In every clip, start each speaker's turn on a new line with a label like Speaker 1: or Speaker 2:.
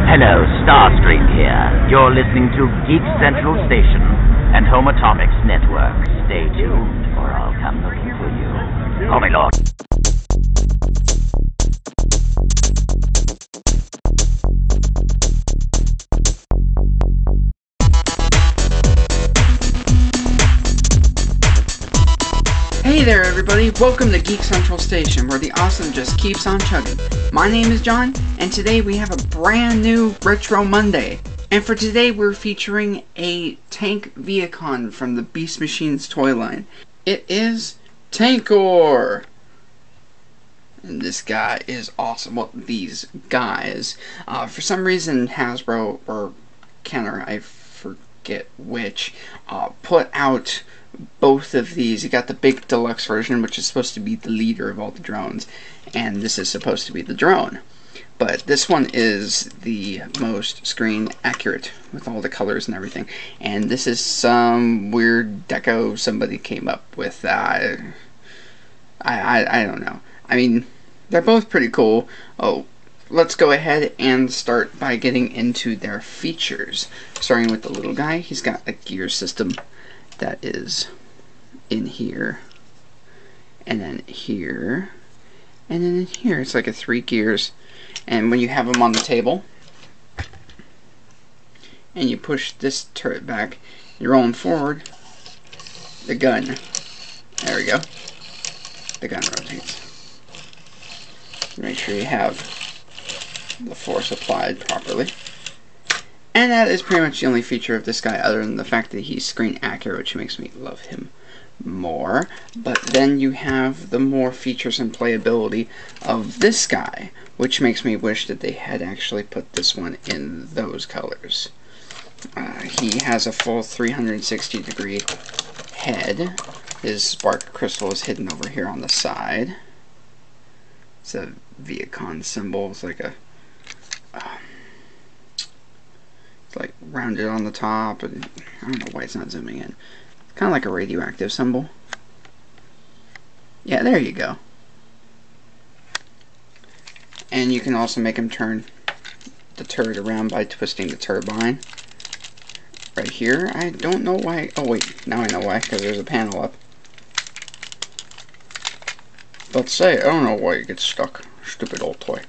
Speaker 1: Hello, Starstream here. You're listening to Geek Central Station and Home Atomics Network. Stay tuned, or I'll come looking for you. Call me Lord.
Speaker 2: Hey there everybody, welcome to Geek Central Station, where the awesome just keeps on chugging. My name is John, and today we have a brand new Retro Monday. And for today we're featuring a tank Viacon from the Beast Machines toy line. It is Tankor! And this guy is awesome. Well, these guys. For some reason Hasbro, or Kenner, I forget which, put out both of these. You got the big deluxe version, which is supposed to be the leader of all the drones, and this is supposed to be the drone. But this one is the most screen accurate with all the colors and everything. And this is some weird deco somebody came up with. I don't know. I mean, they're both pretty cool. Oh, let's go ahead and start by getting into their features. Starting with the little guy, he's got a gear system that is in here, and then here, and then in here. It's like a 3 gears, and when you have them on the table and you push this turret back, you roll them forward, the gun, there we go, the gun rotates. Make sure you have the force applied properly. And that is pretty much the only feature of this guy, other than the fact that he's screen accurate, which makes me love him more. But then you have the more features and playability of this guy, which makes me wish that they had actually put this one in those colors. He has a full 360-degree head. His spark crystal is hidden over here on the side. It's a Viacon symbol. It's like a it's like rounded on the top, and I don't know why it's not zooming in. It's kind of like a radioactive symbol. Yeah, there you go. And you can also make him turn the turret around by twisting the turbine. Right here, I don't know why. Oh wait, now I know why, because there's a panel up. Let's say, I don't know why it gets stuck. Stupid old toy.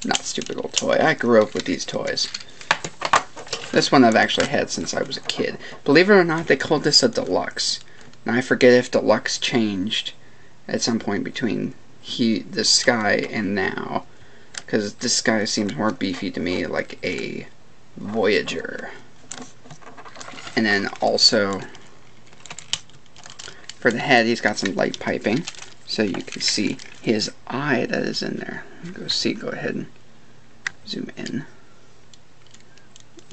Speaker 2: Not stupid old toy. I grew up with these toys. This one I've actually had since I was a kid. Believe it or not, they called this a deluxe. Now I forget if deluxe changed at some point between this guy and now, because this guy seems more beefy to me, like a Voyager. And then also for the head, he's got some light piping, so you can see his eye that is in there. Go ahead and zoom in.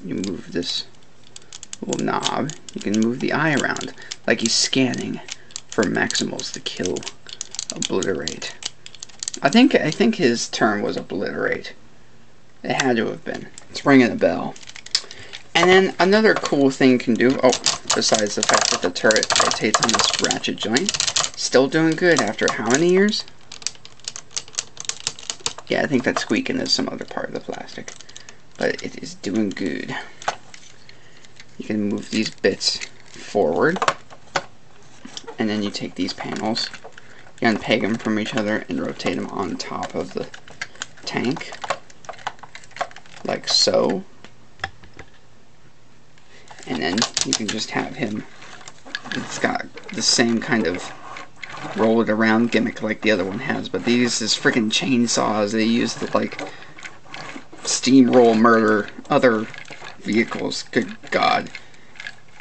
Speaker 2: You move this little knob, you can move the eye around like he's scanning for maximals to kill, obliterate. I think his term was obliterate. It had to have been. It's ringing a bell. And then another cool thing you can do, besides the fact that the turret rotates on this ratchet joint, still doing good after how many years? Yeah, I think that squeaking is some other part of the plastic, but it is doing good. You can move these bits forward, and then you take these panels, you unpeg them from each other and rotate them on top of the tank, like so. And then you can just have him, it's got the same kind of roll it around gimmick like the other one has, but they use this freaking chainsaws they use to like steamroll murder other vehicles. Good God.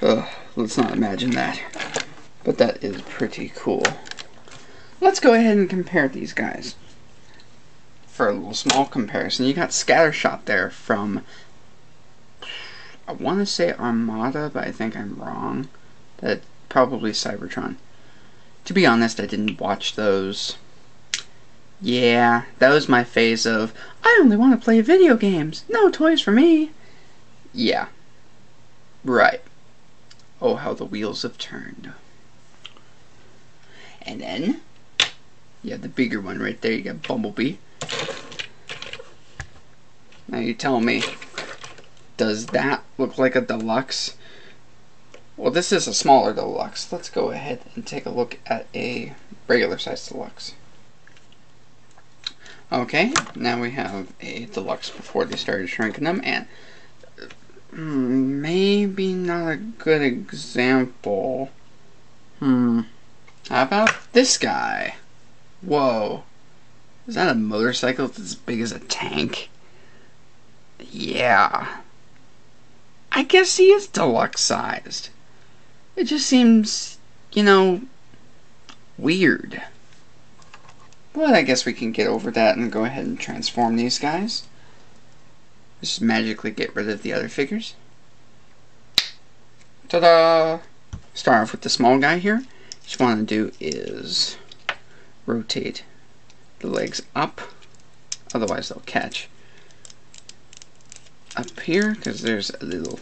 Speaker 2: Ugh, let's not imagine that. But that is pretty cool. Let's go ahead and compare these guys. For a little small comparison, you got Scattershot there from, I want to say Armada, but I think I'm wrong. That probably Cybertron. To be honest, I didn't watch those. Yeah, that was my phase of, I only want to play video games. No toys for me. Yeah. Right. Oh, how the wheels have turned. And then, you have the bigger one right there. You got Bumblebee. Now you tell me, does that look like a deluxe? Well, this is a smaller deluxe. Let's go ahead and take a look at a regular size deluxe. Okay, now we have a deluxe before they started shrinking them, and maybe not a good example. How about this guy? Whoa. Is that a motorcycle that's as big as a tank? Yeah. I guess he is deluxe sized. It just seems, you know, weird. But I guess we can get over that and go ahead and transform these guys. Just magically get rid of the other figures. Ta-da! Start off with the small guy here. What you want to do is rotate the legs up, otherwise they'll catch up here, because there's a little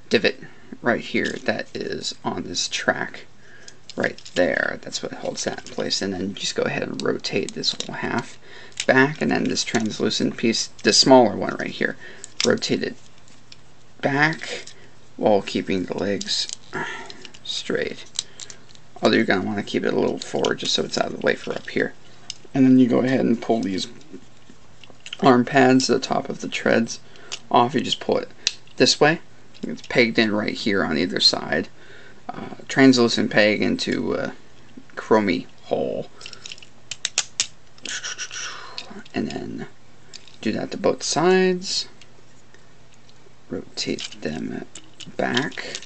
Speaker 2: divot right here that is on this track right there. That's what holds that in place. And then just go ahead and rotate this whole half back, and then this translucent piece, the smaller one right here, rotate it back while keeping the legs straight. Although you're going to want to keep it a little forward just so it's out of the way for up here. And then you go ahead and pull these arm pads, the top of the treads, off. You just pull it this way. It's pegged in right here on either side. Translucent peg into a chromey hole. And then do that to both sides. Rotate them back.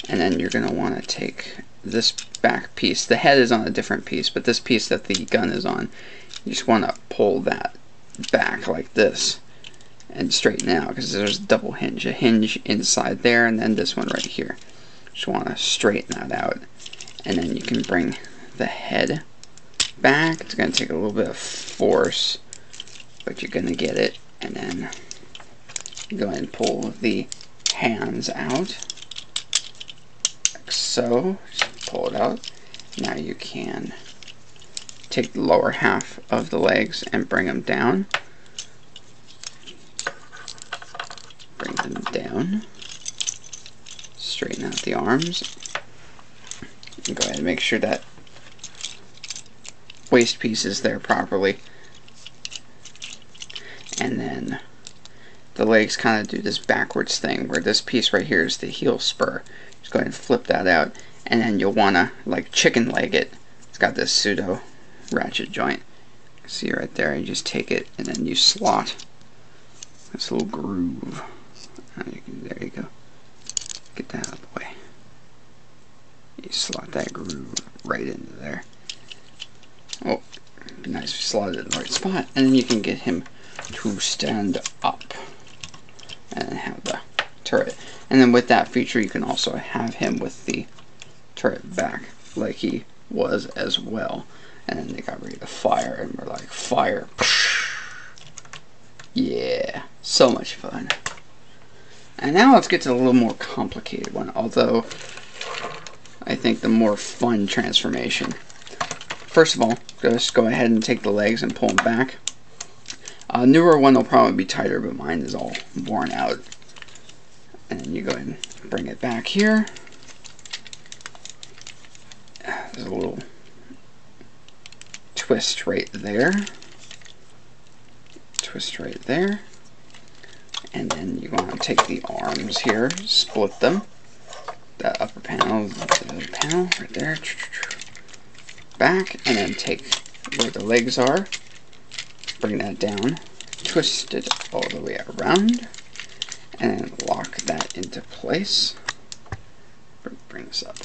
Speaker 2: And then you're going to want to take this back piece. The head is on a different piece, but this piece that the gun is on, you just want to pull that back like this and straighten out, because there's a double hinge, a hinge inside there, and then this one right here. Just want to straighten that out, and then you can bring the head back. It's going to take a little bit of force, but you're going to get it. And then you go ahead and pull the hands out like so. Just pull it out. Now you can take the lower half of the legs and bring them down. Bring them down. Straighten out the arms. And go ahead and make sure that waist piece is there properly. And then the legs kind of do this backwards thing where this piece right here is the heel spur. Just go ahead and flip that out. And then you'll want to like chicken leg it. It's got this pseudo ratchet joint. See right there, you just take it and then you slot this little groove. There you go. Get that out of the way. You slot that groove right into there. Oh, it'd be nice if you slotted it in the right spot. And then you can get him to stand up and have the turret. And then with that feature, you can also have him with the turret back like he was as well. And then they got ready to fire, and we're like, fire. Yeah, so much fun. And now let's get to a little more complicated one, although I think the more fun transformation. First of all, just go ahead and take the legs and pull them back. A newer one will probably be tighter, but mine is all worn out. And then you go ahead and bring it back here. There's a little twist right there. Twist right there. And then you want to take the arms here, split them. That upper panel, the other panel right there. Back, and then take where the legs are. Bring that down. Twist it all the way around. And then lock that into place. Bring this up.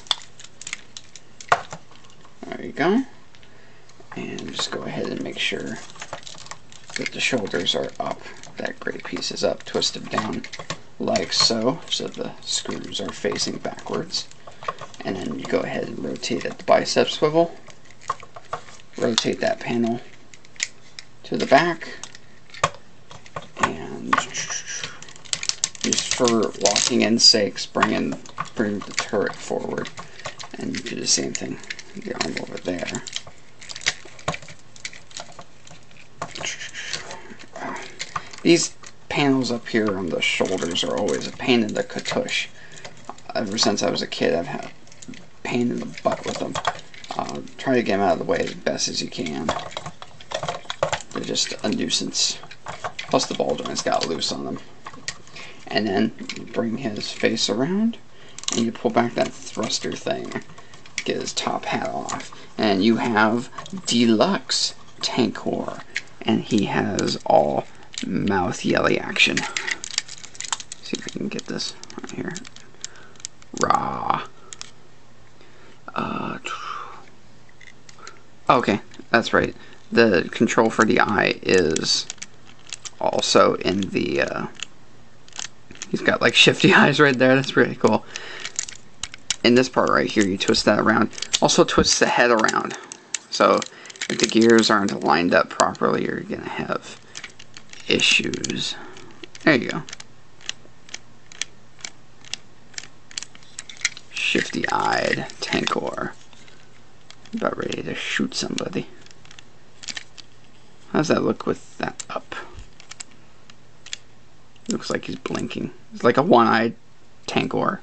Speaker 2: There you go. And just go ahead and make sure that the shoulders are up. That gray piece is up. Twist it down like so the screws are facing backwards. And then you go ahead and rotate at the bicep swivel. Rotate that panel to the back. And just for locking in sakes, bring the turret forward. And you do the same thing. The arm over there. These panels up here on the shoulders are always a pain in the cartouche. Ever since I was a kid, I've had a pain in the butt with them. Try to get them out of the way as best as you can. They're just a nuisance. Plus the ball joints got loose on them. And then you bring his face around, and you pull back that thruster thing. Get his top hat off. And you have Deluxe Tankor. And he has all mouth yelly action. See if we can get this right here. Rah. Okay, that's right. The control for the eye is also in the, he's got like shifty eyes right there. That's pretty cool. In this part right here, you twist that around. Also twists the head around. So if the gears aren't lined up properly, you're gonna have issues. There you go. Shifty-eyed Tankor. About ready to shoot somebody. How's that look with that up? Looks like he's blinking. It's like a one-eyed Tankor.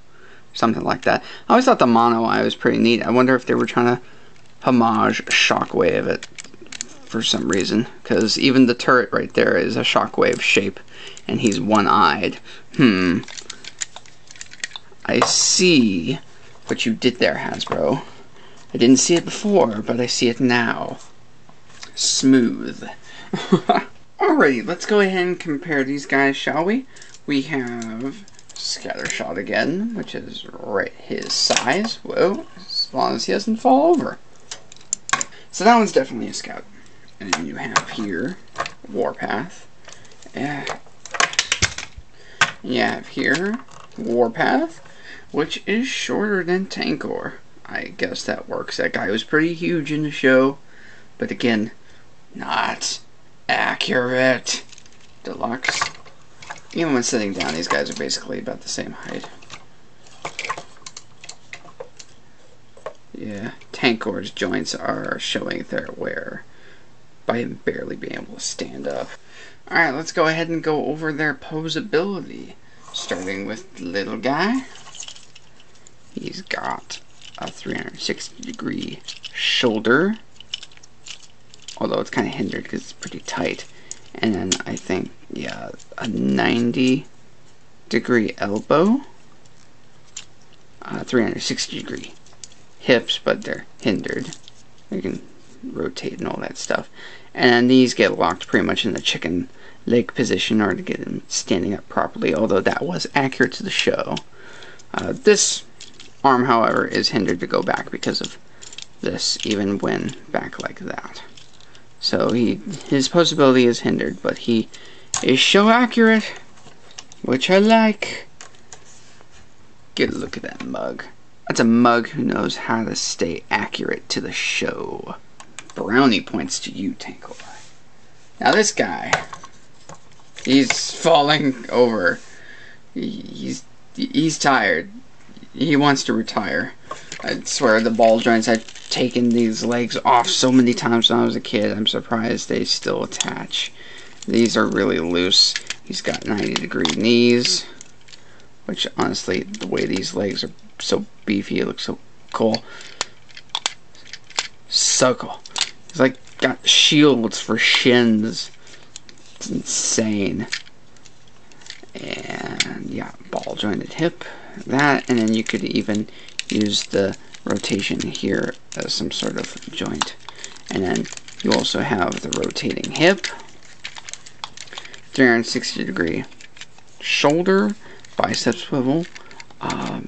Speaker 2: Something like that. I always thought the mono eye was pretty neat. I wonder if they were trying to homage Shockwave it for some reason. Because even the turret right there is a Shockwave shape. And he's one-eyed. I see what you did there, Hasbro. I didn't see it before, but I see it now. Smooth. Alrighty, let's go ahead and compare these guys, shall we? We have Scattershot again, which is right his size. Whoa, as long as he doesn't fall over. So that one's definitely a scout. And then you have here Warpath. And you have here Warpath, which is shorter than Tankor. I guess that works. That guy was pretty huge in the show, but again, not accurate. Deluxe. Even when sitting down, these guys are basically about the same height. Yeah, Tankor's joints are showing their wear by him barely being able to stand up. Alright, let's go ahead and go over their posability. Starting with the little guy. He's got a 360-degree shoulder, although it's kind of hindered because it's pretty tight. And then I think, yeah, a 90-degree elbow, 360-degree hips, but they're hindered. You can rotate and all that stuff. And these get locked pretty much in the chicken leg position in order to get him standing up properly, although that was accurate to the show. This arm, however, is hindered to go back because of this, even when back like that. So his posability is hindered, but he is show accurate, which I like. Get a look at that mug. That's a mug who knows how to stay accurate to the show. Brownie points to you, Tankor. Now this guy, he's falling over. He's tired. He wants to retire. I swear the ball joints, I've taken these legs off so many times when I was a kid. I'm surprised they still attach. These are really loose. He's got 90-degree knees, which honestly, the way these legs are so beefy, it looks so cool. So cool. He's like got shields for shins. It's insane. And yeah, ball jointed hip. That, and then you could even use the rotation here as some sort of joint. And then you also have the rotating hip, 360-degree shoulder, bicep swivel, a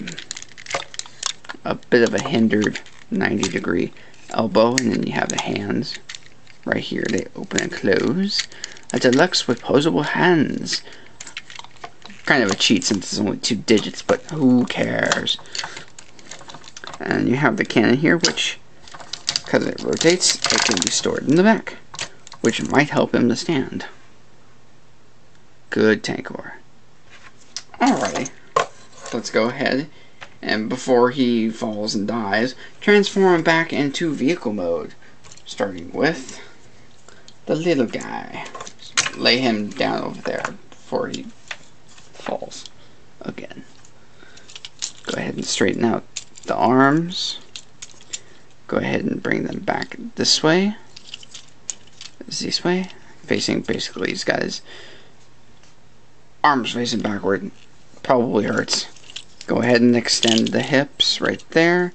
Speaker 2: bit of a hindered 90-degree elbow, and then you have the hands right here. They open and close. A deluxe with posable hands. Kind of a cheat since it's only 2 digits, but who cares? And you have the cannon here, which, because it rotates, it can be stored in the back, which might help him to stand. Good Tankor. Alrighty, let's go ahead, and before he falls and dies, transform him back into vehicle mode, starting with the little guy. Lay him down over there before he falls again. Go ahead and straighten out the arms. Go ahead and bring them back this way. This way. Facing, basically, he's got his arms facing backward. Probably hurts. Go ahead and extend the hips right there.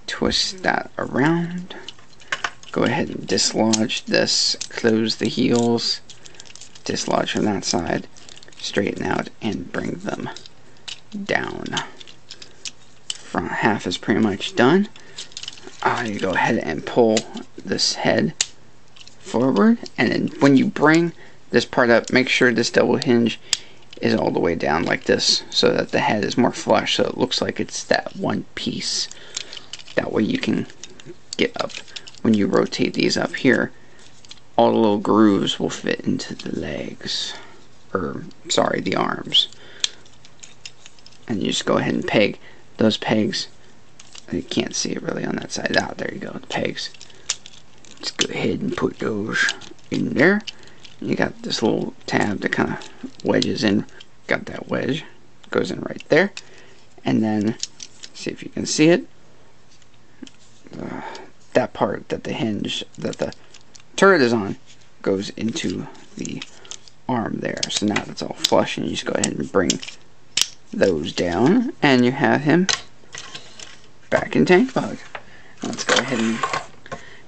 Speaker 2: Twist that around. Go ahead and dislodge this. Close the heels. Dislodge from that side. Straighten out and bring them down. Front half is pretty much done. You go ahead and pull this head forward, and then when you bring this part up, make sure this double hinge is all the way down like this, so that the head is more flush, so it looks like it's that one piece. That way you can get up. When you rotate these up here, all the little grooves will fit into the legs, or sorry, the arms. And you just go ahead and peg those pegs. You can't see it really on that side. There you go, the pegs. Just go ahead and put those in there. You got this little tab that kind of wedges in. Got that wedge. Goes in right there. And then, see if you can see it. That part that the hinge, that the turret is on, goes into the arm there. So now it's all flush, and you just go ahead and bring those down, and you have him back in tank mode. Let's go ahead and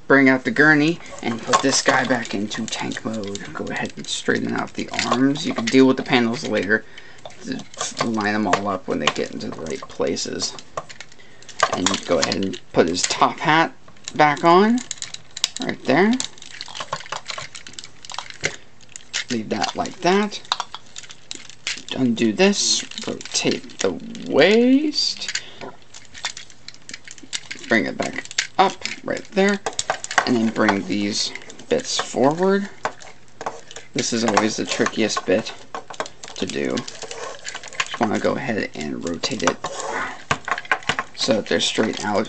Speaker 2: bring out the gurney and put this guy back into tank mode. Go ahead and straighten out the arms. You can deal with the panels later to line them all up when they get into the right places. And you go ahead and put his top hat back on right there. Leave that like that. Undo this, rotate the waist, bring it back up right there, and then bring these bits forward. This is always the trickiest bit to do. Just want to go ahead and rotate it so that they're straight out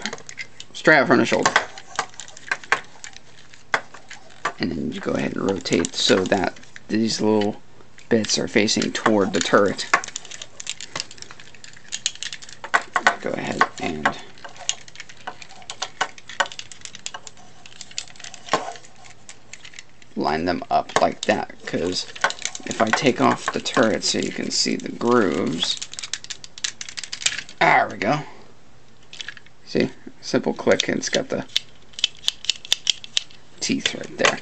Speaker 2: from the shoulder. And then you go ahead and rotate so that these little bits are facing toward the turret. Go ahead and line them up like that, because if I take off the turret so you can see the grooves, there we go. See, simple click and it's got the teeth right there.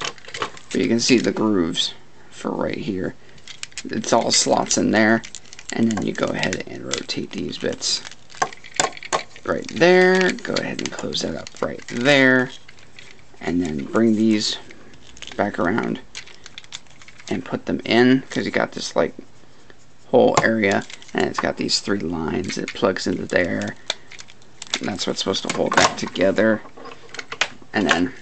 Speaker 2: But you can see the grooves for right here. It's all slots in there, and then you go ahead and rotate these bits right there. Go ahead and close that up right there, and then bring these back around and put them in, because you got this like whole area, and it's got these 3 lines. It plugs into there, and that's what's supposed to hold that together. And then,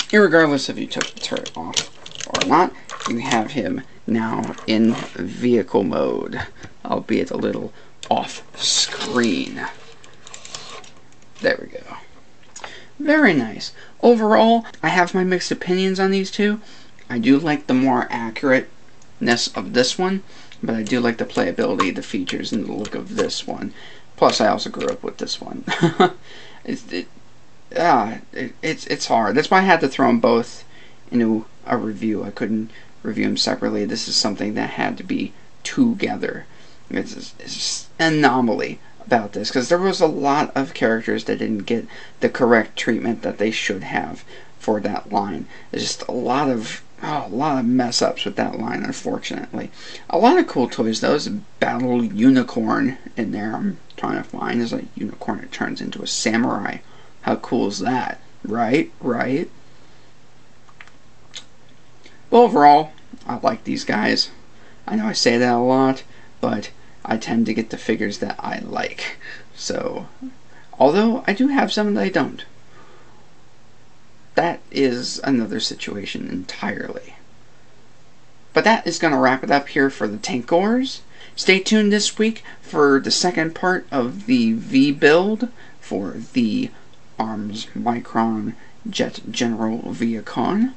Speaker 2: irregardless if you took the turret off or not, you have him now in vehicle mode, albeit a little off screen. There we go. Very nice. Overall, I have my mixed opinions on these two. I do like the more accurateness of this one, but I do like the playability, the features, and the look of this one. Plus, I also grew up with this one. It's hard. That's why I had to throw them both into a review. I couldn't review them separately. This is something that had to be together. It's just an anomaly about this, because there was a lot of characters that didn't get the correct treatment that they should have for that line. There's just a lot of mess ups with that line, unfortunately. A lot of cool toys though. There's a battle unicorn in there I'm trying to find. There's a unicorn that turns into a samurai. How cool is that? Right? Well, overall, I like these guys. I know I say that a lot, but I tend to get the figures that I like. So, although I do have some that I don't. That is another situation entirely. But that is going to wrap it up here for the Tankors. Stay tuned this week for the second part of the V build for the Arms Micron Jet General Viacon.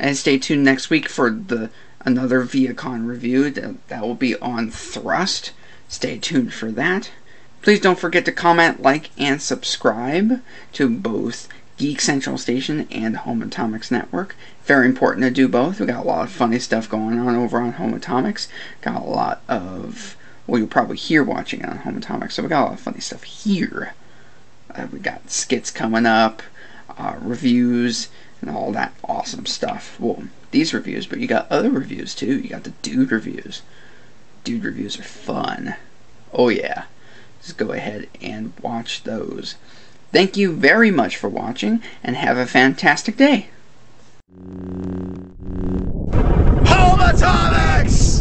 Speaker 2: And stay tuned next week for the another Viacon review that will be on Thrust. Stay tuned for that. Please don't forget to comment, like, and subscribe to both Geek Central Station and Home Atomics Network. Very important to do both. We got a lot of funny stuff going on over on Home Atomics. Got a lot of, well, you'll probably hear watching it on Home Atomics, so we got a lot of funny stuff here. We got skits coming up, reviews, and all that awesome stuff. Well, these reviews, but you got other reviews too. You got the dude reviews. Dude reviews are fun. Oh yeah. Just go ahead and watch those. Thank you very much for watching, and have a fantastic day.
Speaker 3: Home Atomics!